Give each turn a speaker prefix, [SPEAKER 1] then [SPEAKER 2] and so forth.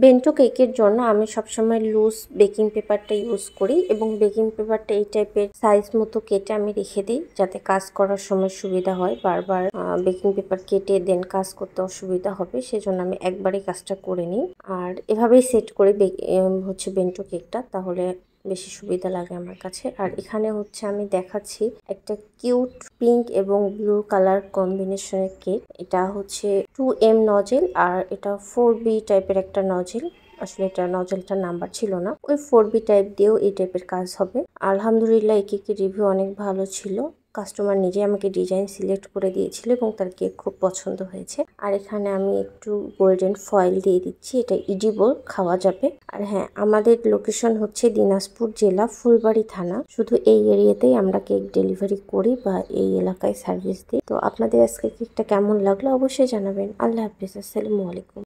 [SPEAKER 1] Bento কেকের জন্য আমি সবসময় লুজ বেকিং পেপারটা ইউজ করি এবং বেকিং পেপারটা এই টাইপের সাইজ মতো কেটে আমি রেখে দিই যাতে কাজ করার সময় সুবিধা হয়। বারবার বেকিং পেপার কেটে দেন কাজ করতে অসুবিধা হবে, সেজন্য আমি একবারে কাজটা করে নিই। আর এভাবেই সেট করি হচ্ছে বেন্টো কেকটা, তাহলে বেশি সুবিধা লাগে আমার কাছে। আর এখানে হচ্ছে আমি দেখাচ্ছি একটা কিউট পিঙ্ক এবং ব্লু কালার কম্বিনেশনের কেক। এটা হচ্ছে 2M নজেল আর এটা 4B টাইপের একটা নজেল। আসলে এটা নজেলটার নাম্বার ছিল না, ওই 4B টাইপ দিয়েও এই টাইপের কাজ হবে। আলহামদুলিল্লাহ এই কেকের রিভিউ অনেক ভালো ছিল। কাস্টমার নিজে আমাকে ডিজাইন সিলেক্ট করে দিয়েছিল এবং তার কেক খুব পছন্দ হয়েছে। আর এখানে আমি একটু গোল্ডেন ফয়েল দিয়ে দিচ্ছি, এটা ইডিবল, খাওয়া যাবে। আর হ্যাঁ, আমাদের লোকেশন হচ্ছে দিনাজপুর জেলা, ফুলবাড়ি থানা। শুধু এই এরিয়াতেই আমরা কেক ডেলিভারি করি বা এই এলাকায় সার্ভিস দিই। তো আপনাদের আজকে কেকটা কেমন লাগলো অবশ্যই জানাবেন। আল্লাহ হাফিজ, আসসালামু আলাইকুম।